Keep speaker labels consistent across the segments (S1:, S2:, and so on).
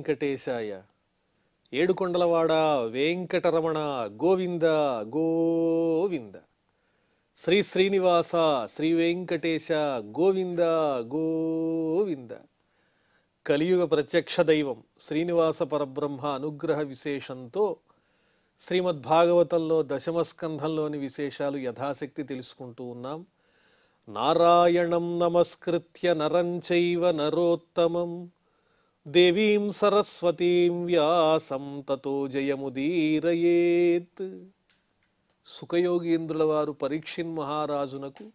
S1: వెంకటేశాయ. ఏడుకొండలవాడ వెంకటరమణ గోవింద గోవింద. శ్రీ శ్రీనివాస శ్రీ వెంకటేశ గోవింద గోవింద. కలియుగ ప్రత్యక్ష దైవం శ్రీనివాస పరబ్రహ్మ అనుగ్రహ విశేషంతో శ్రీమద్భాగవతంలో దశమస్కంధంలోని విశేషాలు యథాశక్తి తెలుసుకుంటూ ఉన్నాం. నారాయణం నమస్కృత్య నరం చైవ నరోత్తమం దేవీం సరస్వతీం వ్యాసం తతో జయముదీరయేత్. సుఖయోగీంద్రుల వారు పరీక్షిన్ మహారాజునకు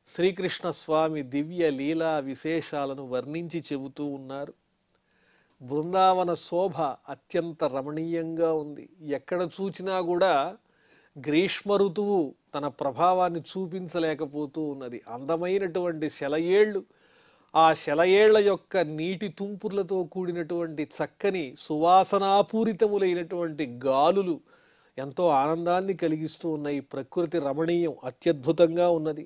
S1: శ్రీకృష్ణ స్వామి దివ్య లీలా విశేషాలను వర్ణించి చెబుతూ ఉన్నారు. బృందావన శోభ అత్యంత రమణీయంగా ఉంది. ఎక్కడ చూచినా కూడా గ్రీష్మ ఋతువు తన ప్రభావాన్ని చూపించలేకపోతూ ఉన్నది. అందమైనటువంటి శలయేళ్ళు, ఆ శలయేళ్ల యొక్క నీటి తుంపుర్లతో కూడినటువంటి చక్కని సువాసనాపూరితములైనటువంటి గాలులు ఎంతో ఆనందాన్ని కలిగిస్తూ ఉన్నాయి. ప్రకృతి రమణీయం, అత్యద్భుతంగా ఉన్నది.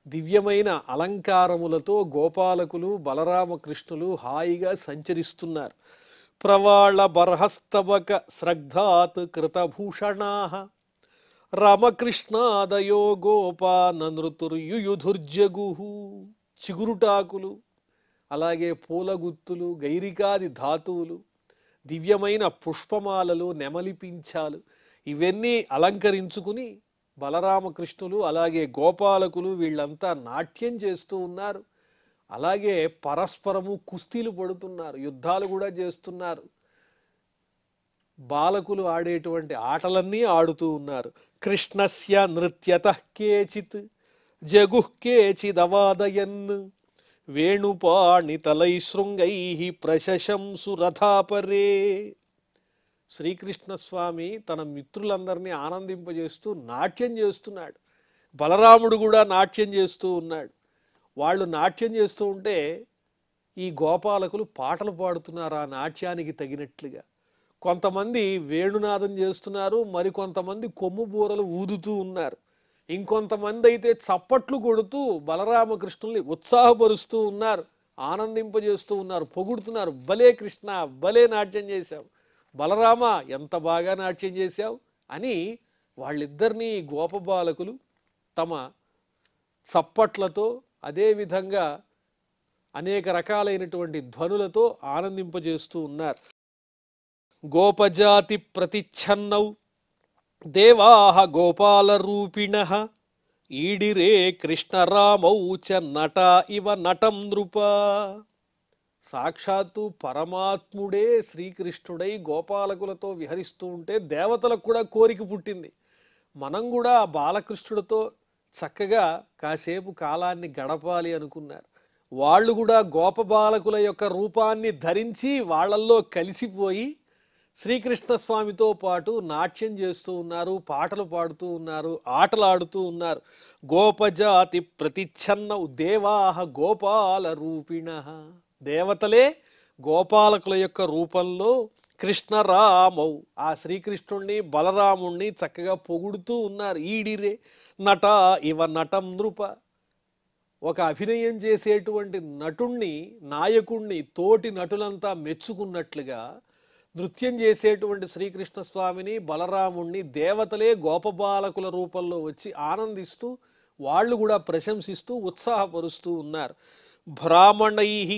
S1: దివ్యమైన అలంకారములతో గోపాలకులు బలరామకృష్ణులు హాయిగా సంచరిస్తున్నారు. ప్రవాళ బర్హస్తవక స్రగ్ధాత్ కృతభూషణాః రామకృష్ణాదయో గోపాననృతుర్యుయుధుర్జగుః. చిగురుటాకులు, అలాగే పూలగుత్తులు, గైరికాది ధాతువులు, దివ్యమైన పుష్పమాలలు, నెమలిపించాలు ఇవన్నీ అలంకరించుకుని బలరామకృష్ణులు అలాగే గోపాలకులు వీళ్ళంతా నాట్యం చేస్తూ ఉన్నారు. అలాగే పరస్పరము కుస్తీలు పడుతున్నారు, యుద్ధాలు కూడా చేస్తున్నారు. బాలకులు ఆడేటువంటి ఆటలన్నీ ఆడుతూ ఉన్నారు. కృష్ణస్య నృత్యతః కేచిత్ జగుః కేచిదవాదయన్ వేణుపాణితలై శృంగైః ప్రశశంసు రథాపరే. శ్రీకృష్ణస్వామి తన మిత్రులందరినీ ఆనందింపజేస్తూ నాట్యం చేస్తున్నాడు. బలరాముడు కూడా నాట్యం చేస్తూ ఉన్నాడు. వాళ్ళు నాట్యం చేస్తూ ఉంటే ఈ గోపాలకులు పాటలు పాడుతున్నారు ఆ నాట్యానికి తగినట్లుగా. కొంతమంది వేణునాదం చేస్తున్నారు, మరికొంతమంది కొమ్ము బూరలు ఊదుతూ ఉన్నారు. ఇంకొంతమంది అయితే చప్పట్లు కొడుతూ బలరామకృష్ణుల్ని ఉత్సాహపరుస్తూ ఉన్నారు, ఆనందింపజేస్తూ ఉన్నారు, పొగుడుతున్నారు. భలే కృష్ణ, భలే నాట్యం చేశావు, బలరామ ఎంత బాగా నాట్యం చేశావు అని వాళ్ళిద్దరినీ గోపబాలకులు తమ చప్పట్లతో అదేవిధంగా అనేక రకాలైనటువంటి ధ్వనులతో ఆనందింపజేస్తూ ఉన్నారు. గోపజాతి ప్రతిచ్ఛన్నౌ దేవాః గోపాలరూపిణః ఈడిరే కృష్ణరామౌ చ నట ఇవ నటం నృప. సాక్షాత్తు పరమాత్ముడే శ్రీకృష్ణుడై గోపాలకులతో విహరిస్తూ ఉంటే దేవతలకు కూడా కోరిక పుట్టింది. మనం కూడా ఆ బాలకృష్ణుడితో చక్కగా కాసేపు కాలాన్ని గడపాలి అనుకున్నారు. వాళ్ళు కూడా గోపబాలకుల యొక్క రూపాన్ని ధరించి వాళ్ళల్లో కలిసిపోయి శ్రీకృష్ణ స్వామితో పాటు నాట్యం చేస్తూ ఉన్నారు, పాటలు పాడుతూ ఉన్నారు, ఆటలాడుతూ ఉన్నారు. గోపజాతి ప్రతిచ్ఛన్నౌ దేవాః గోపాల రూపిణః. దేవతలే గోపాలకుల యొక్క రూపంలో కృష్ణరామౌ ఆ శ్రీకృష్ణుణ్ణి బలరాముణ్ణి చక్కగా పొగుడుతూ ఉన్నారు. ఈడిరే నట ఇవ నటం నృప. ఒక అభినయం చేసేటువంటి నటుణ్ణి, నాయకుణ్ణి తోటి నటులంతా మెచ్చుకున్నట్లుగా నృత్యం చేసేటువంటి శ్రీకృష్ణ స్వామిని బలరాముణ్ణి దేవతలే గోపబాలకుల రూపంలో వచ్చి ఆనందిస్తూ వాళ్ళు కూడా ప్రశంసిస్తూ ఉత్సాహపరుస్తూ ఉన్నారు. భ్రామణైః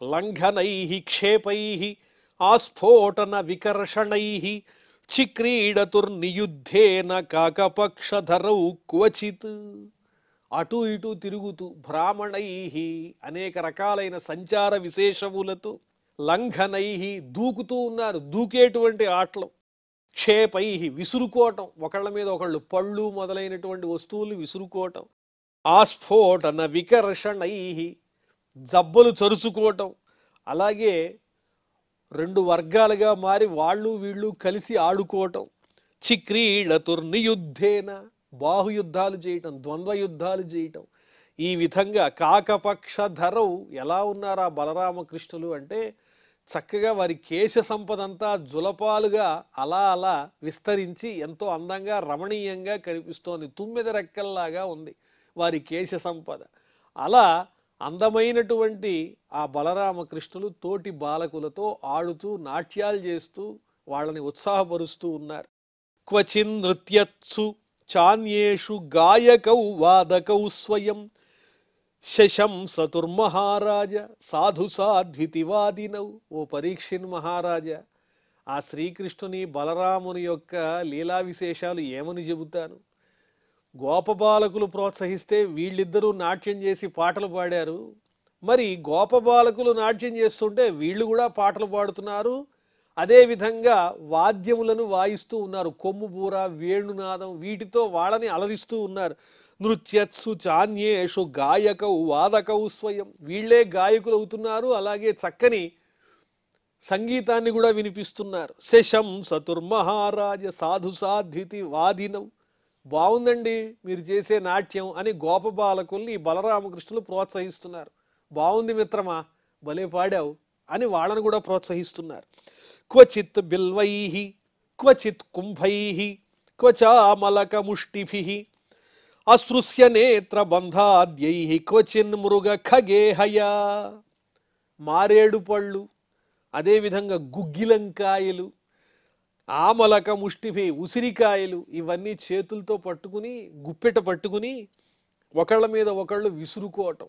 S1: లంఘనైః క్షేపైః ఆస్ఫోటన వికర్షణైః చిక్రీడతుర్నియుద్ధేన కాకపక్షధరౌ క్వచిత్. అటు ఇటు తిరుగుతూ భ్రామణైః అనేక రకాలైన సంచార విశేషములతో, లంఘనైః దూకుతూ ఉన్నారు, దూకేటువంటి ఆటలు, క్షేపైః విసురుకోవటం, ఒకళ్ళ మీద ఒకళ్ళు పళ్ళు మొదలైనటువంటి వస్తువులు విసురుకోవటం, ఆస్ఫోటన వికర్షణైః జబ్బలు చరుచుకోవటం, అలాగే రెండు వర్గాలుగా మారి వాళ్ళు వీళ్ళు కలిసి ఆడుకోవటం, చిక్రీడతుర్నియుద్ధేన బాహుయుద్ధాలు చేయటం, ద్వంద్వ యుద్ధాలు చేయటం. ఈ విధంగా కాకపక్షధరౌ ఎలా ఉన్నారా బలరామకృష్ణులు అంటే చక్కగా వారి కేశ సంపద అంతా జులపాలుగా అలా అలా విస్తరించి ఎంతో అందంగా రమణీయంగా కనిపిస్తోంది. తుమ్మెద రెక్కల్లాగా ఉంది వారి కేశ సంపద. అలా అందమైనటువంటి ఆ బలరామకృష్ణులు తోటి బాలకులతో ఆడుతూ నాట్యాలు చేస్తూ వాళ్ళని ఉత్సాహపరుస్తూ ఉన్నారు. క్వచిన్ నృత్యత్సు చాన్యేషు గాయకౌ వాదకౌ స్వయం శశంసతుర్మహారాజ సాధు సాధ్వితివాదినౌ. ఓ పరీక్షిన్ మహారాజా, ఆ శ్రీకృష్ణుని బలరాముని యొక్క లీలా విశేషాలు ఏమని చెబుతాను. గోపబాలకులు ప్రోత్సహిస్తే వీళ్ళిద్దరూ నాట్యం చేసి పాటలు పాడారు. మరి గోపబాలకులు నాట్యం చేస్తుంటే వీళ్ళు కూడా పాటలు పాడుతున్నారు. అదేవిధంగా వాద్యములను వాయిస్తూ ఉన్నారు. కొమ్ముబూర, వేణునాదం, వీటితో వాళ్ళని అలరిస్తూ ఉన్నారు. నృత్యత్సు చాన్యేషు గాయకౌ వాదకౌ స్వయం. వీళ్ళే గాయకులు అవుతున్నారు, అలాగే చక్కని సంగీతాన్ని కూడా వినిపిస్తున్నారు. శశం సతుర్మహారాజ సాధు సాధ్వితి వాదినౌ. బాగుందండి మీరు చేసే నాట్యం అని గోపబాలకుల్ని బలరామకృష్ణులు ప్రోత్సహిస్తున్నారు. బాగుంది మిత్రమా, భలే పాడావు అని వాళ్ళను కూడా ప్రోత్సహిస్తున్నారు. క్వచిత్ బిల్వైః క్వచిత్ కుంభైః క్వచామలక ముష్టిభిః అస్పృశ్య నేత్ర బంధాద్యైః క్వచిన్ మృగ ఖగేహయా. మారేడు పళ్ళు, అదేవిధంగా గుగ్గిలంకాయలు, ఆమలక ముష్టిభి ఉసిరికాయలు, ఇవన్నీ చేతులతో పట్టుకుని గుప్పెట పట్టుకుని ఒకళ్ళ మీద ఒకళ్ళు విసురుకోవటం.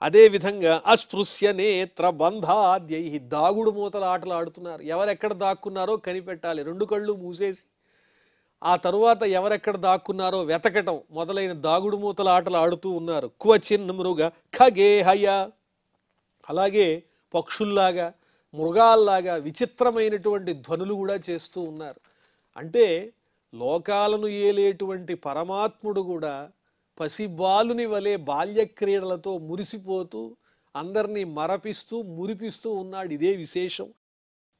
S1: అదేవిధంగా అస్పృశ్య నేత్ర బంధాద్యై దాగుడు మూతల ఆటలు ఆడుతున్నారు. ఎవరెక్కడ దాక్కున్నారో కనిపెట్టాలి, రెండు కళ్ళు మూసేసి ఆ తరువాత ఎవరెక్కడ దాక్కున్నారో వెతకటం మొదలైన దాగుడు మూతల ఆటలు ఆడుతూ ఉన్నారు. క్వచిన్ మృగ ఖగేహయ. అలాగే పక్షుల్లాగా మృగాల్లాగా విచిత్రమైనటువంటి ధ్వనులు కూడా చేస్తూ ఉన్నారు. అంటే లోకాలను ఏలేటువంటి పరమాత్ముడు కూడా పసిబాలుని వలె బాల్యక్రీడలతో మురిసిపోతూ అందరినీ మరపిస్తూ మురిపిస్తూ ఉన్నాడు. ఇదే విశేషం.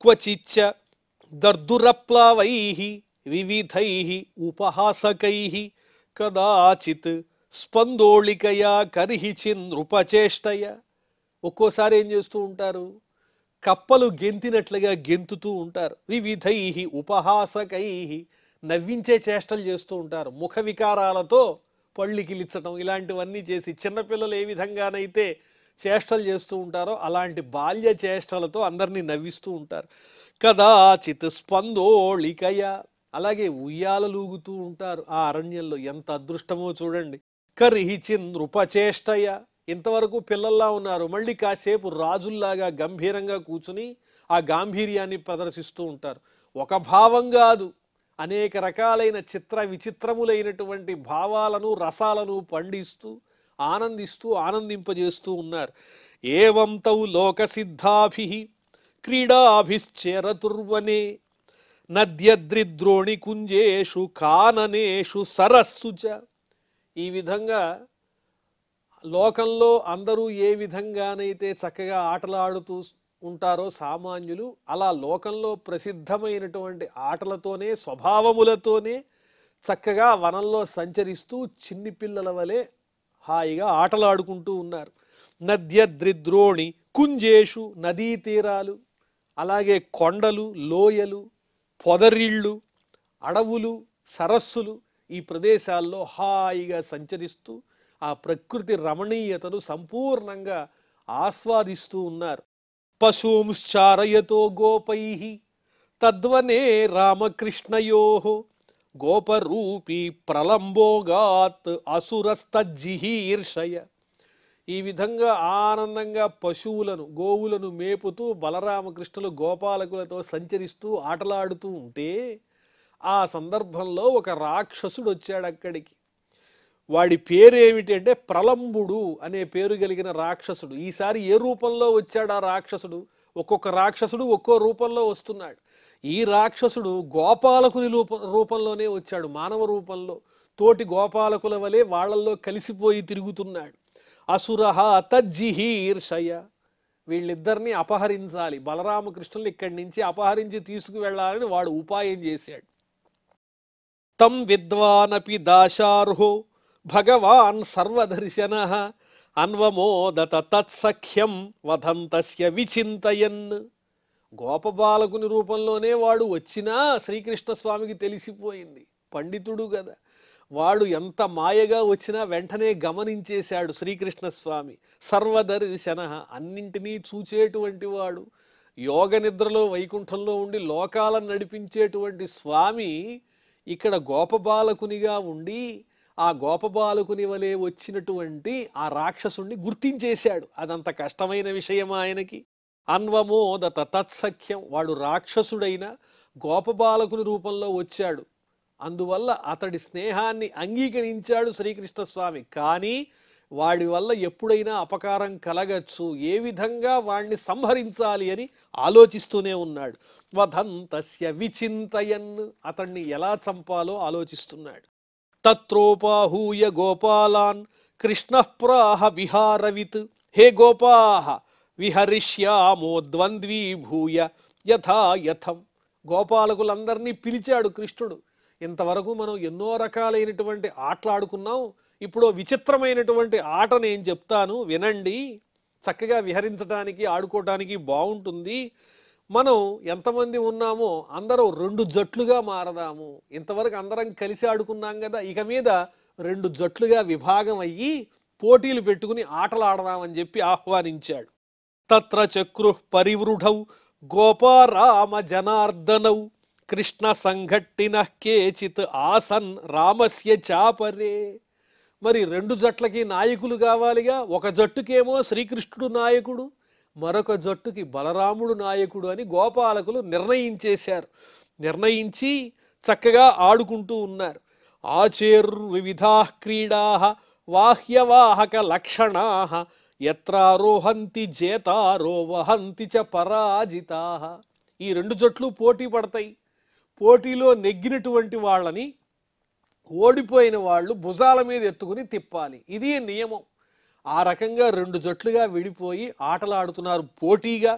S1: క్వచిచ్చ దర్దురప్లావైః వివిధైః ఉపహాసకైః కదాచిత్ స్పందోళికయా కర్హిచిన్ నృపచేష్టయ. ఒక్కోసారి ఏం చేస్తూ ఉంటారు, కప్పలు గెంతినట్లుగా గెంతుతూ ఉంటారు. వివిధైః ఉపహాసకైః, నవ్వించే చేష్టలు చేస్తూ ఉంటారు. ముఖ వికారాలతో పళ్ళికిలిచ్చటం ఇలాంటివన్నీ చేసి చిన్నపిల్లలు ఏ విధంగానైతే చేష్టలు చేస్తూ ఉంటారో అలాంటి బాల్య చేష్టలతో అందరినీ నవ్విస్తూ ఉంటారు. కదాచిత్ స్పందోళికయ. అలాగే ఉయ్యాలలూగుతూ ఉంటారు ఆ అరణ్యంలో. ఎంత అదృష్టమో చూడండి. కర్హిచిన్ నృపచేష్టయ. ఇంతవరకు పిల్లల్లా ఉన్నారు, మళ్ళీ కాసేపు రాజుల్లాగా గంభీరంగా కూర్చుని ఆ గాంభీర్యాన్ని ప్రదర్శిస్తూ ఉంటారు. ఒక భావం కాదు, అనేక రకాలైన చిత్ర విచిత్రములైనటువంటి భావాలను రసాలను పండిస్తూ ఆనందింపజేస్తూ ఉన్నారు. ఏవం తౌ లోకసిద్ధాభిః క్రీడాభిశ్చేరతుర్వనే నద్యద్రిద్రోణి కుంజేషు కాననేషు సరస్సు చ. ఈ విధంగా లోకంలో అందరూ ఏ విధంగానైతే చక్కగా ఆటలాడుతూ ఉంటారో సామాన్యులు, అలా లోకంలో ప్రసిద్ధమైనటువంటి ఆటలతోనే స్వభావములతోనే చక్కగా వనంలో సంచరిస్తూ చిన్ని పిల్లల వలె హాయిగా ఆటలాడుకుంటూ ఉన్నారు. నద్యద్రిద్రోణి కుంజేషు, నదీ తీరాలు, అలాగే కొండలు, లోయలు, పొదరిళ్ళు, అడవులు, సరస్సులు, ఈ ప్రదేశాల్లో హాయిగా సంచరిస్తూ ఆ ప్రకృతి రమణీయతను సంపూర్ణంగా ఆస్వాదిస్తూ ఉన్నారు. పశూంశ్చారయతో గోపైః తద్వనే రామకృష్ణయోః గోపరూపీ ప్రలంబోగాత్ అసురస్తజ్జిహీర్షయ. ఈ విధంగా ఆనందంగా పశువులను గోవులను మేపుతూ బలరామకృష్ణులు గోపాలకులతో సంచరిస్తూ ఆటలాడుతూ ఉంటే ఆ సందర్భంలో ఒక రాక్షసుడు వచ్చాడు అక్కడికి. వాడి పేరు ఏమిటి అంటే ప్రలంబుడు అనే పేరు కలిగిన రాక్షసుడు. ఈసారి ఏ రూపంలో వచ్చాడు ఆ రాక్షసుడు? ఒక్కొక్క రాక్షసుడు ఒక్కో రూపంలో వస్తున్నాడు. ఈ రాక్షసుడు గోపాలకుని రూపంలోనే వచ్చాడు, మానవ రూపంలో. తోటి గోపాలకుల వలె వాళ్ళల్లో కలిసిపోయి తిరుగుతున్నాడు. అసురహ తజ్జిహీర్షయ. వీళ్ళిద్దరినీ అపహరించాలి, బలరామకృష్ణులు ఇక్కడి నుంచి అపహరించి తీసుకువెళ్ళాలని వాడు ఉపాయం చేశాడు. తం విద్వానపి దాశార్హో భగవాన్ సర్వదర్శనః అన్వమోదత తత్సఖ్యం వదంతస్య విచింతయన్. గోపబాలకుని రూపంలోనే వాడు వచ్చినా శ్రీకృష్ణ స్వామికి తెలిసిపోయింది, పండితుడు కదా. వాడు ఎంత మాయగా వచ్చినా వెంటనే గమనించేశాడు శ్రీకృష్ణ స్వామి. సర్వదర్శన, అన్నింటినీ చూచేటువంటి వాడు, యోగ నిద్రలో వైకుంఠంలో ఉండి లోకాలను నడిపించేటువంటి స్వామి ఇక్కడ గోపబాలకునిగా ఉండి ఆ గోపబాలకుని వలె వచ్చినటువంటి ఆ రాక్షసుణ్ణి గుర్తించేశాడు. అదంత కష్టమైన విషయం ఆయనకి. అన్వమోదత తత్సఖ్యం, వాడు రాక్షసుడైన గోపబాలకుని రూపంలో వచ్చాడు. అందువల్ల అతడి స్నేహాన్ని అంగీకరించాడు శ్రీకృష్ణ స్వామి. కానీ వాడి వల్ల ఎప్పుడైనా అపకారం కలగచ్చు, ఏ విధంగా వాణ్ణి సంహరించాలి అని ఆలోచిస్తూనే ఉన్నాడు. వధంతస్య విచింతయన్, అతన్ని ఎలా చంపాలో ఆలోచిస్తున్నాడు. తత్రోపాహూయ గోపాలాన్ కృష్ణః ప్రాహ విహారవిత్, హే గోపాః విహరిష్యామో ద్వంద్వీభూయ యథా యథం. గోపాలకులందరినీ పిలిచాడు కృష్ణుడు. ఇంతవరకు మనం ఎన్నో రకాలైనటువంటి ఆటలు ఆడుకున్నాం, ఇప్పుడు విచిత్రమైనటువంటి ఆట నేను చెప్తాను వినండి, చక్కగా విహరించడానికి ఆడుకోవడానికి బాగుంటుంది. మనం ఎంతమంది ఉన్నామో అందరూ 2 జట్లుగా మారదాము. ఇంతవరకు అందరం కలిసి ఆడుకున్నాం కదా, ఇక మీద 2 జట్లుగా విభాగం అయ్యి పోటీలు పెట్టుకుని ఆటలు ఆడదామని చెప్పి ఆహ్వానించాడు. తత్ర చక్రు పరివృఢౌ గోపారామ జనార్దనౌ కృష్ణ సంఘట్టిన కేచిత్ ఆసన్ రామస్య చాపరే. మరి 2 జట్లకి నాయకులు కావాలిగా. ఒక జట్టుకేమో శ్రీకృష్ణుడు నాయకుడు, మరొక జట్టుకి బలరాముడు నాయకుడు అని గోపాలకులు నిర్ణయించేశారు. నిర్ణయించి చక్కగా ఆడుకుంటూ ఉన్నారు. ఆచేర్వివిధా క్రీడా వాహ్యవాహక లక్షణా ఎత్రారోహంతి జేతారో వహంతి చ పరాజితా. ఈ 2 జట్లు పోటీ పడతాయి. పోటీలో నెగ్గినటువంటి వాళ్ళని ఓడిపోయిన వాళ్ళు భుజాల మీద ఎత్తుకుని తిప్పాలి. ఇది నియమం. ఆ రకంగా 2 జట్లుగా విడిపోయి ఆటలాడుతున్నారు పోటీగా.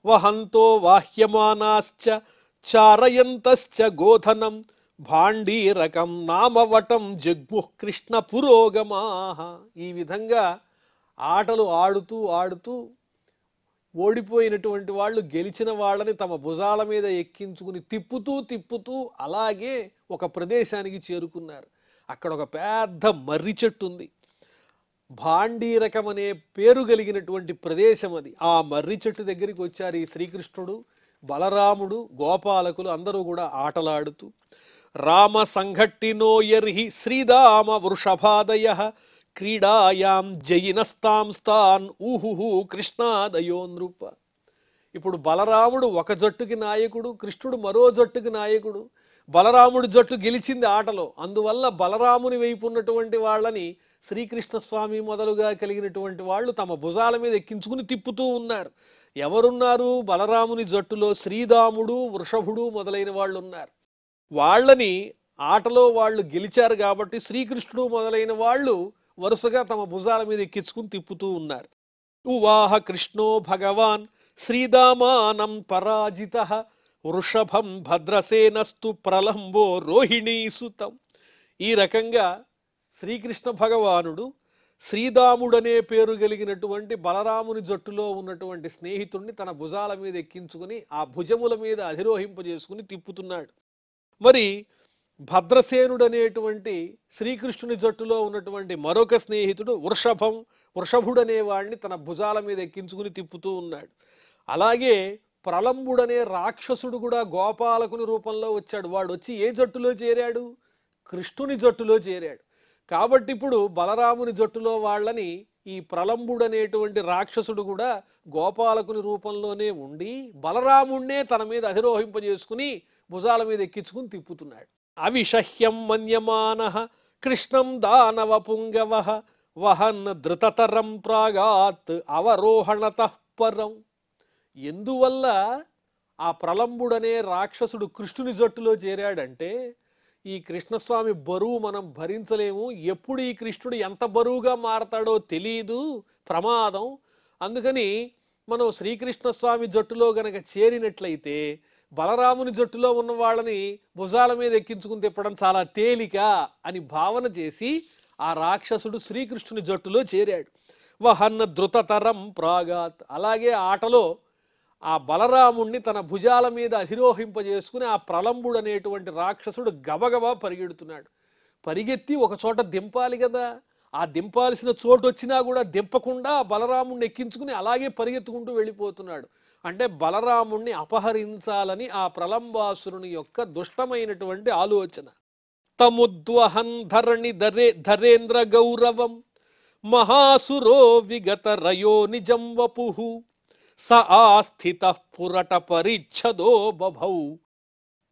S1: వహంతో వాహ్యమానాశ్చ చారయంతశ్చ గోధనం భాండీరకం నామవటం జగ్ముః కృష్ణ పురోగమాః. ఈ విధంగా ఆటలు ఆడుతూ ఆడుతూ ఓడిపోయినటువంటి వాళ్ళు గెలిచిన వాళ్ళని తమ భుజాల మీద ఎక్కించుకుని తిప్పుతూ తిప్పుతూ అలాగే ఒక ప్రదేశానికి చేరుకున్నారు. అక్కడ ఒక పెద్ద మర్రి చెట్టు ఉంది. భాండీరకం అనే పేరు కలిగినటువంటి ప్రదేశం అది. ఆ మర్రి చెట్టు దగ్గరికి వచ్చారు ఈ శ్రీకృష్ణుడు, బలరాముడు, గోపాలకులు అందరూ కూడా ఆటలాడుతూ. రామ సంఘట్టినో యర్హి శ్రీదామ వృషభాదయ క్రీడాయాం జయినస్తాంస్తాన్ ఊహుహు కృష్ణాదయో నృప. ఇప్పుడు బలరాముడు ఒక జట్టుకి నాయకుడు, కృష్ణుడు మరో జట్టుకి నాయకుడు. బలరాముడి జట్టు గెలిచింది ఆటలో. అందువల్ల బలరాముని వైపు ఉన్నటువంటి వాళ్ళని శ్రీకృష్ణ స్వామి మొదలుగా కలిగినటువంటి వాళ్ళు తమ భుజాల మీద ఎక్కించుకుని తిప్పుతూ ఉన్నారు. ఎవరున్నారు బలరాముని జట్టులో? శ్రీదాముడు, వృషభుడు మొదలైన వాళ్ళు ఉన్నారు. వాళ్ళని ఆటలో వాళ్ళు గెలిచారు కాబట్టి శ్రీకృష్ణుడు మొదలైన వాళ్ళు వరుసగా తమ భుజాల మీద ఎక్కించుకుని తిప్పుతూ ఉన్నారు. ఉవాహ కృష్ణో భగవాన్ శ్రీదామానం పరాజితః వృషభం భద్రసేనస్తు ప్రలంబో రోహిణీసుతం. ఈ రకంగా శ్రీకృష్ణ భగవానుడు శ్రీదాముడనే పేరు కలిగినటువంటి బలరాముని జట్టులో ఉన్నటువంటి స్నేహితుడిని తన భుజాల మీద ఎక్కించుకుని ఆ భుజముల మీద అధిరోహింపజేసుకుని తిప్పుతున్నాడు. మరి భద్రసేనుడు అనేటువంటి శ్రీకృష్ణుని జట్టులో ఉన్నటువంటి మరొక స్నేహితుడు వృషభుడనే వాడిని తన భుజాల మీద ఎక్కించుకుని తిప్పుతూ ఉన్నాడు. అలాగే ప్రలంబుడనే రాక్షసుడు కూడా గోపాలకుని రూపంలో వచ్చాడు. వాడు వచ్చి ఏ జట్టులో చేరాడు? కృష్ణుని జట్టులో చేరాడు. కాబట్టి ఇప్పుడు బలరాముని జట్టులో వాళ్ళని ఈ ప్రలంబుడనేటువంటి రాక్షసుడు కూడా గోపాలకుని రూపంలోనే ఉండి బలరాముణ్ణే తన మీద అధిరోహింపజేసుకుని భుజాల మీద ఎక్కించుకుని తిప్పుతున్నాడు. అవిషహ్యం మన్యమానః కృష్ణం దానవ పుంగవః వహన్ ధృతతరం ప్రాగాత్ అవరోహణతః పరం. ఎందువల్ల ఆ ప్రలంబుడనే రాక్షసుడు కృష్ణుని జట్టులో చేరాడంటే ఈ కృష్ణస్వామి బరువు మనం భరించలేము, ఎప్పుడు ఈ కృష్ణుడు ఎంత బరువుగా మారతాడో తెలియదు, ప్రమాదం. అందుకని మనం శ్రీకృష్ణస్వామి జట్టులో గనక చేరినట్లయితే బలరాముని జట్టులో ఉన్న వాళ్ళని భుజాల మీద ఎక్కించుకుని తిప్పడం చాలా తేలిక అని భావన చేసి ఆ రాక్షసుడు శ్రీకృష్ణుని జట్టులో చేరాడు. వహన్న ధృతతరం ప్రాగాత్. అలాగే ఆటలో ఆ బలరాముణ్ణి తన భుజాల మీద అధిరోహింపజేసుకుని ఆ ప్రలంబుడు అనేటువంటి రాక్షసుడు గబగబా పరిగెడుతున్నాడు. పరిగెత్తి ఒక చోట దింపాలి కదా. ఆ దింపాల్సిన చోటు వచ్చినా కూడా దింపకుండా బలరాముణ్ణి ఎక్కించుకుని అలాగే పరిగెత్తుకుంటూ వెళ్ళిపోతున్నాడు. అంటే బలరాముణ్ణి అపహరించాలని ఆ ప్రలంబాసురుని యొక్క దుష్టమైనటువంటి ఆలోచన. తముద్వహన్ ధరణి ధరేంద్ర గౌరవం మహాసురో విగత రయో నిజం వపుః స ఆస్థితః పురట పరిచ్ఛదో బభౌ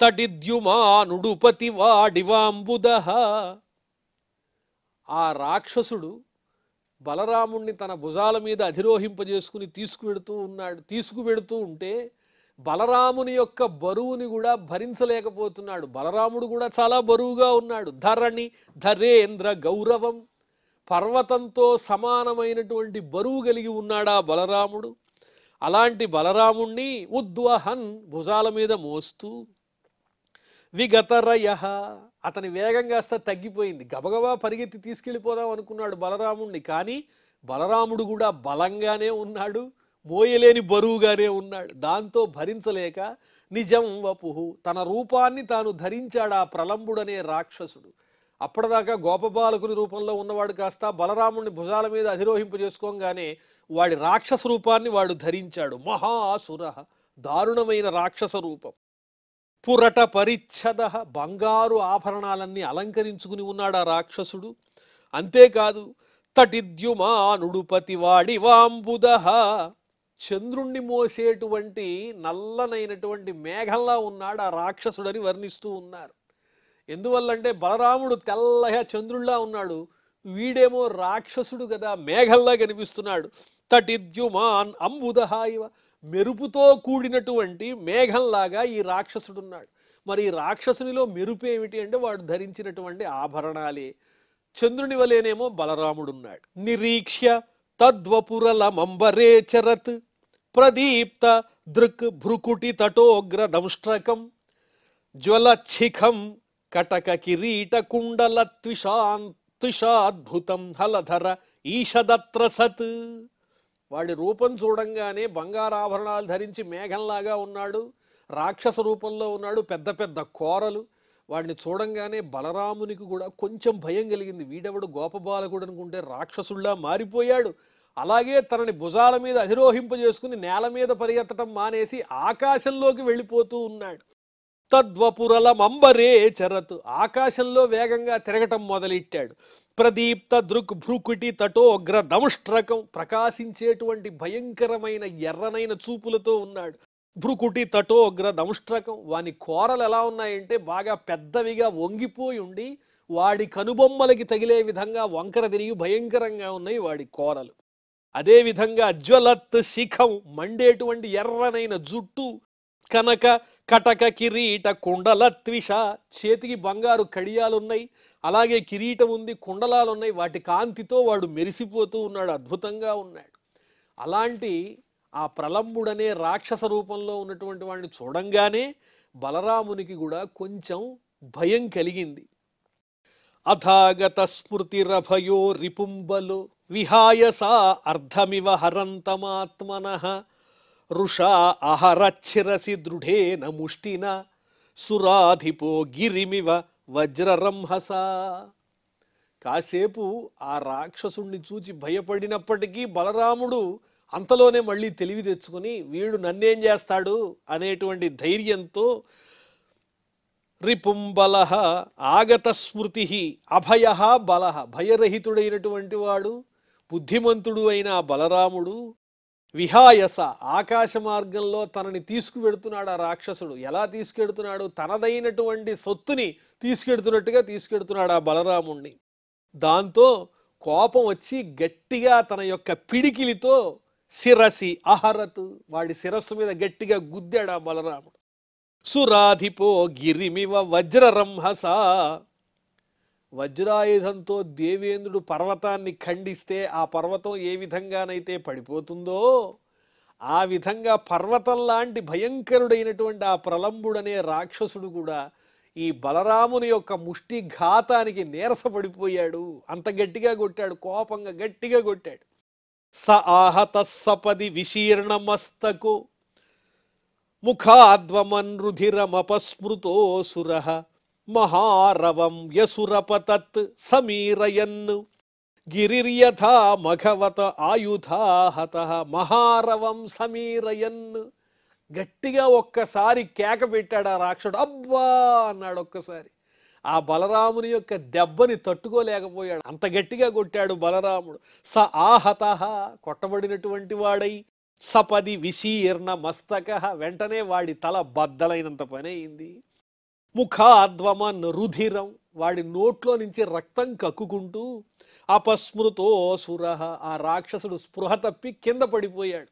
S1: తడిద్యుమానుడుపతి వాడివాంబుదః. ఆ రాక్షసుడు బలరాముణ్ణి తన భుజాల మీద అధిరోహింపజేసుకుని తీసుకువెడుతూ ఉంటే బలరాముని యొక్క బరువుని కూడా భరించలేకపోతున్నాడు. బలరాముడు కూడా చాలా బరువుగా ఉన్నాడు. ధరణి ధరేంద్ర గౌరవం, పర్వతంతో సమానమైనటువంటి బరువు కలిగి ఉన్నాడా బలరాముడు. అలాంటి బలరాముణ్ణి ఉద్వహన్ భుజాల మీద మోస్తూ విగతరయ, అతని వేగం కాస్త తగ్గిపోయింది. గబగబా పరిగెత్తి తీసుకెళ్ళిపోదాం అనుకున్నాడు బలరాముణ్ణి. కానీ బలరాముడు కూడా బలంగానే ఉన్నాడు, మోయలేని బరువుగానే ఉన్నాడు. దాంతో భరించలేక నిజం వపుః, తన రూపాన్ని తాను ధరించాడు ఆ ప్రలంబుడనే రాక్షసుడు. అప్పటిదాకా గోపబాలకుని రూపంలో ఉన్నవాడు కాస్త బలరాముడిని భుజాల మీద అధిరోహింపజేసుకోగానే వాడి రాక్షస రూపాన్ని వాడు ధరించాడు. మహాసుర, దారుణమైన రాక్షస రూపం. పురట పరిచ్ఛద, బంగారు ఆభరణాలన్నీ అలంకరించుకుని ఉన్నాడు ఆ రాక్షసుడు. అంతేకాదు తటిద్యుమానుడుపతి వాడి వాంబుదః, చంద్రుణ్ణి మోసేటువంటి నల్లనైనటువంటి మేఘంలా ఉన్నాడు ఆ రాక్షసుడని వర్ణిస్తూ ఉన్నారు. ఎందువల్లంటే బలరాముడు తెల్లగా చంద్రుల్లా ఉన్నాడు, వీడేమో రాక్షసుడు కదా, మేఘంలా కనిపిస్తున్నాడు. తటిద్యుమాన్ అంబుదః ఇవ, మెరుపుతో కూడినటువంటి మేఘంలాగా ఈ రాక్షసుడున్నాడు. మరి ఈ రాక్షసునిలో మెరుపు ఏమిటి అంటే వాడు ధరించినటువంటి ఆభరణాలే. చంద్రుని వలేనేమో బలరాముడున్నాడు. నిరీక్ష్య తద్వపురలమంబరే చరత్ ప్రదీప్త దృక్ భ్రుకుటి తటోగ్ర దంష్ట్రకం జ్వలచ్చిఖం కటక కిరీట కుండల త్విషాద్భుతం హలధర ఈషదత్ర సత్. వాడి రూపం చూడంగానే బంగారాభరణాలు ధరించి మేఘంలాగా ఉన్నాడు, రాక్షస రూపంలో ఉన్నాడు, పెద్ద పెద్ద కోరలు. వాడిని చూడంగానే బలరామునికి కూడా కొంచెం భయం కలిగింది. వీడెవడు గోపబాలకుడు అనుకుంటే రాక్షసుల్లా మారిపోయాడు. అలాగే తనని భుజాల మీద అధిరోహింపజేసుకుని నేల మీద పరిగెత్తడం మానేసి ఆకాశంలోకి వెళ్ళిపోతూ ఉన్నాడు. తద్వపురలమంబరే చరత్, ఆకాశంలో వేగంగా తిరగటం మొదలెట్టాడు. ప్రదీప్త దృక్ భ్రుకుటి తటోగ్ర దంష్ట్రకం, ప్రకాశించేటువంటి భయంకరమైన ఎర్రనైన చూపులతో ఉన్నాడు. భ్రుకుటి తటోగ్ర దంష్ట్రకం, వాని కోరలు ఎలా ఉన్నాయంటే బాగా పెద్దవిగా వంగిపోయి ఉండి వాడి కనుబొమ్మలకి తగిలే విధంగా వంకర తిరిగి భయంకరంగా ఉన్నాయి వాడి కోరలు. అదేవిధంగా జ్వలత్ శిఖం, మండేటువంటి ఎర్రనైన జుట్టు. కనక కటక కిరీట కుండల త్విష, చేతికి బంగారు కడియాలున్నాయి, అలాగే కిరీటం ఉంది, కుండలాలున్నాయి. వాటి కాంతితో వాడు మెరిసిపోతూ ఉన్నాడు, అద్భుతంగా ఉన్నాడు. అలాంటి ఆ ప్రలంబుడనే రాక్షస రూపంలో ఉన్నటువంటి వాడిని చూడంగానే బలరామునికి కూడా కొంచెం భయం కలిగింది. అథాగత స్మృతిరభయో రిపుంబలో విహాయసా అర్ధమివ హరంతమాత్మనః రుషా అహరచ్చిరసి దృఢేన ముష్టిన సురాధిపో గిరిమివ వజ్రరంహస. కాసేపు ఆ రాక్షసుణ్ణి చూచి భయపడినప్పటికీ బలరాముడు అంతలోనే మళ్ళీ తెలివి తెచ్చుకొని వీడు నన్నేం చేస్తాడు అనేటువంటి ధైర్యంతో రిపుంబల ఆగత స్మృతి అభయ బల, భయరహితుడైనటువంటి వాడు బుద్ధిమంతుడు అయిన బలరాముడు విహాయస, ఆకాశ మార్గంలో తనని తీసుకువెడుతున్నాడు ఆ రాక్షసుడు. ఎలా తీసుకెడుతున్నాడు? తనదైనటువంటి సొత్తుని తీసుకెడుతున్నట్టుగా తీసుకెడుతున్నాడు ఆ బలరాముణ్ణి. దాంతో కోపం వచ్చి గట్టిగా తన యొక్క పిడికిలితో శిరసి అహరతు, వాడి శిరస్సు మీద గట్టిగా గుద్దాడు ఆ బలరాముడు. సురాధిపో గిరిమివ వజ్రరంహస, వజ్రాయుధంతో దేవేంద్రుడు పర్వతాన్ని ఖండిస్తే ఆ పర్వతం ఏ విధంగానైతే పడిపోతుందో ఆ విధంగా పర్వతం లాంటి భయంకరుడైనటువంటి ఆ ప్రలంబుడనే రాక్షసుడు కూడా ఈ బలరాముని యొక్క ముష్టి ఘాతానికి నీరసపడిపోయాడు. అంత గట్టిగా కొట్టాడు, కోపంగా గట్టిగా కొట్టాడు. స ఆహత సపది విశీర్ణమస్తకో ముఖాద్వమన్రుధిరమపస్మృతోసురః మహారవం యసురపతత్ సమీరయన్ గిరిర్యథా మఘవత ఆయుధాహత. మహారవం సమీరయన్, గట్టిగా ఒక్కసారి కేక పెట్టాడు ఆ రాక్షసుడు. అబ్బా అన్నాడు ఒక్కసారి. ఆ బలరాముని యొక్క దెబ్బని తట్టుకోలేకపోయాడు, అంత గట్టిగా కొట్టాడు బలరాముడు. స ఆహత, కొట్టబడినటువంటి వాడై, సపది విశీర్ణ మస్తక, వెంటనే వాడి తల బద్దలైనంత పని అయింది. ముఖాద్వమన్ రుధిరం, వాడి నోట్లో నుంచి రక్తం కక్కుకుంటూ, అపస్మృతోసుర, ఆ రాక్షసుడు స్పృహ తప్పి కింద పడిపోయాడు.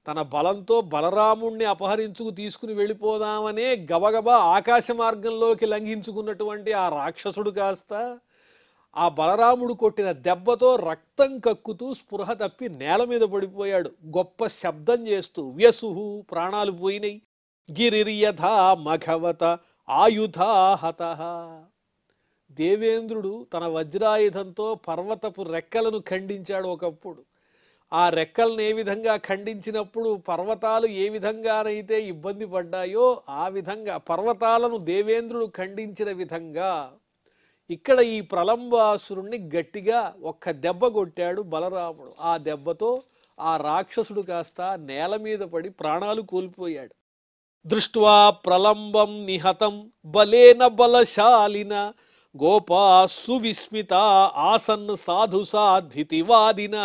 S1: తన బలంతో బలరాముణ్ణి అపహరించుకు తీసుకుని వెళ్ళిపోదామనే గబగబా ఆకాశ మార్గంలోకి లంఘించుకున్నటువంటి ఆ రాక్షసుడు కాస్త ఆ బలరాముడు కొట్టిన దెబ్బతో రక్తం కక్కుతూ స్పృహ తప్పి నేల మీద పడిపోయాడు, గొప్ప శబ్దం చేస్తూ. వ్యసుహు, ప్రాణాలు పోయినాయి. గిరిర్యథా మఘవత ఆయుధాహత, దేవేంద్రుడు తన వజ్రాయుధంతో పర్వతపు రెక్కలను ఖండించాడు ఒకప్పుడు. ఆ రెక్కలను ఏ విధంగా ఖండించినప్పుడు పర్వతాలు ఏ విధంగానైతే ఇబ్బంది పడ్డాయో ఆ విధంగా పర్వతాలను దేవేంద్రుడు ఖండించిన విధంగా ఇక్కడ ఈ ప్రలంబాసురుణ్ణి గట్టిగా ఒక్క దెబ్బ కొట్టాడు బలరాముడు. ఆ దెబ్బతో ఆ రాక్షసుడు కాస్త నేల మీద పడి ప్రాణాలు కోల్పోయాడు. దృష్ట్వా ప్రలంబం నిహతం బలేన బలశాలిన గోపా సువిస్మిత ఆసన్ సాధు సాధ్వితివాదిన.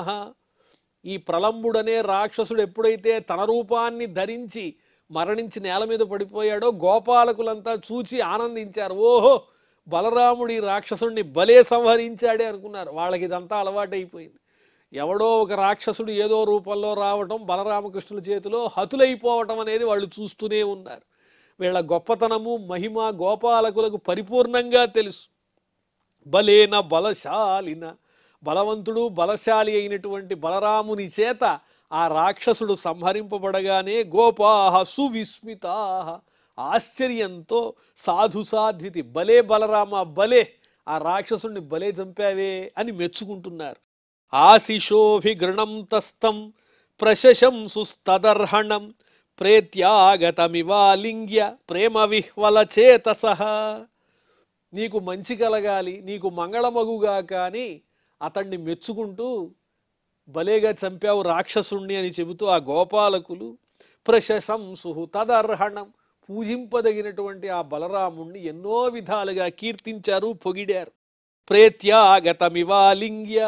S1: ఈ ప్రలంబుడనే రాక్షసుడు ఎప్పుడైతే తన రూపాన్ని ధరించి మరణించి నేల మీద పడిపోయాడో గోపాలకులంతా చూచి ఆనందించారు. ఓహో, బలరాముడి రాక్షసుడిని భలే సంహరించాడే అనుకున్నారు. వాళ్ళకి ఇదంతా అలవాటైపోయింది. ఎవడో ఒక రాక్షసుడు ఏదో రూపంలో రావటం, బలరామకృష్ణుల చేతిలో హతులైపోవటం అనేది వాళ్ళు చూస్తూనే ఉన్నారు. వీళ్ళ గొప్పతనము మహిమ గోపాలకులకు పరిపూర్ణంగా తెలుసు. బలేన బలశాలిన, బలవంతుడు బలశాలి అయినటువంటి బలరాముని చేత ఆ రాక్షసుడు సంహరింపబడగానే గోపాహ సువిస్మితాహ, ఆశ్చర్యంతో సాధు సాధ్వితి, భలే బలరామ భలే, ఆ రాక్షసుడిని భలే చంపావే అని మెచ్చుకుంటున్నారు. ఆశిషోభిగృణం తస్తం ప్రశశంసుస్తదర్హణం ప్రేత్యాగతమివాలింగ్య ప్రేమ విహ్వల చేతసః. నీకు మంచి కలగాలి, నీకు మంగళమగుగా కానీ అతన్ని మెచ్చుకుంటూ భలేగా చంపావు రాక్షసుణ్ణి అని చెబుతూ ఆ గోపాలకులు ప్రశశంసు తదర్హణం, పూజింపదగినటువంటి ఆ బలరాముణ్ణి ఎన్నో విధాలుగా కీర్తించారు, పొగిడారు. ప్రేత్యాగతమివాలింగ్య,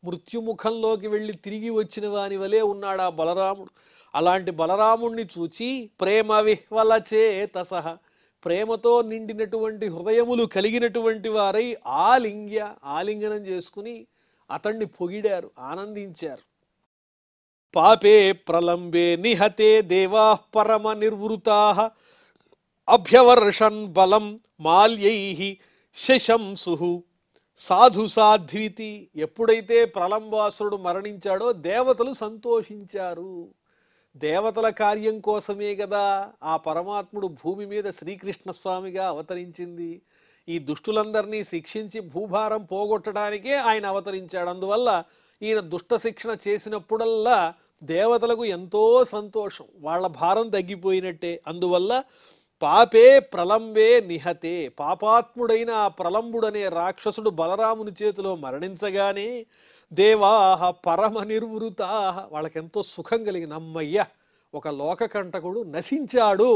S1: మృత్యుముఖంలోకి వెళ్ళి తిరిగి వచ్చిన వాని వలె ఉన్నాడు ఆ బలరాముడు. అలాంటి బలరాముణ్ణి చూచి ప్రేమ విహ్వల చేతసః, ప్రేమతో నిండినటువంటి హృదయములు కలిగినటువంటి వారై ఆలింగనం చేసుకుని అతన్ని పొగిడారు, ఆనందించారు. పాపే ప్రలంబే నిహతే దేవా పరమ నిర్వృతాః అభ్యవర్షన్ బలం మాల్యైః శశంసుః సాధు సాధ్వితి. ఎప్పుడైతే ప్రలంబాసురుడు మరణించాడో దేవతలు సంతోషించారు. దేవతల కార్యం కోసమే కదా ఆ పరమాత్ముడు భూమి మీద శ్రీకృష్ణస్వామిగా అవతరించింది. ఈ దుష్టులందరినీ శిక్షించి భూభారం పోగొట్టడానికే ఆయన అవతరించాడు. అందువల్ల ఈయన దుష్ట శిక్షణ చేసినప్పుడల్లా దేవతలకు ఎంతో సంతోషం, వాళ్ళ భారం తగ్గిపోయినట్టే. అందువల్ల పాపే ప్రలంబే నిహతే, పాపాత్ముడైన ఆ ప్రలంబుడనే రాక్షసుడు బలరాముని చేతిలో మరణించగానే దేవాహ పరమ నిర్వృతాః, వాళ్ళకెంతో సుఖం కలిగింది. అమ్మయ్య, ఒక లోకకంటకుడు నశించాడు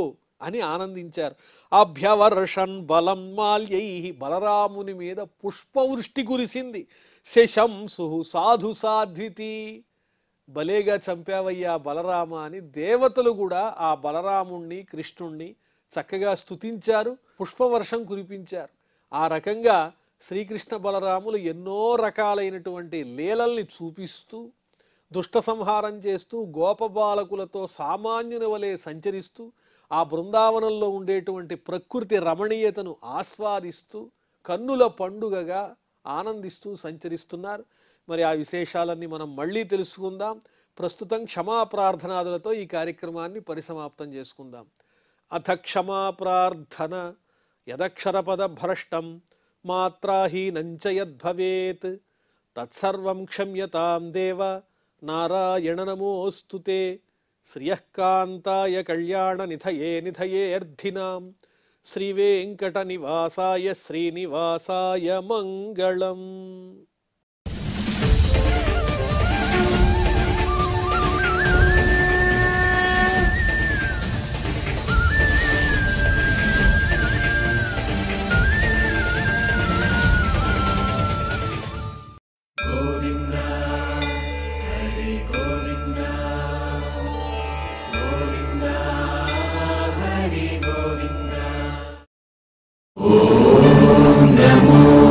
S1: అని ఆనందించారు. అభ్యవర్షన్ బలం మాల్యై, బలరాముని మీద పుష్పవృష్టి కురిసింది. శశంసు సాధు సాధ్వితి, భలేగా చంపావయ్యా బలరామ అని దేవతలు కూడా ఆ బలరాముణ్ణి కృష్ణుణ్ణి చక్కగా స్తుతించారు, పుష్పవర్షం కురిపించారు. ఆ రకంగా శ్రీకృష్ణ బలరాములు ఎన్నో రకాలైనటువంటి లీలల్ని చూపిస్తూ దుష్ట సంహారం చేస్తూ గోపబాలకులతో సామాన్యుని వలె సంచరిస్తూ ఆ బృందావనంలో ఉండేటువంటి ప్రకృతి రమణీయతను ఆస్వాదిస్తూ కన్నుల పండుగగా ఆనందిస్తూ సంచరిస్తున్నారు. మరి ఆ విశేషాలన్నీ మనం మళ్ళీ తెలుసుకుందాం. ప్రస్తుతం క్షమా ప్రార్థనాదులతో ఈ కార్యక్రమాన్ని పరిసమాప్తం చేసుకుందాం. అథ క్షమా ప్రార్థన. యదక్షరపద భ్రష్టం మాత్రాహీనంచ యద్భవేత్ తత్సర్వం క్షమ్యతాం దేవ నారాయణ నమోస్తుతే. శ్రియః కాంతాయ కళ్యాణ నిధయే నిధయేర్థినాం శ్రీ వెంకట నివాసాయ శ్రీనివాసాయ మంగళం.
S2: Om Namo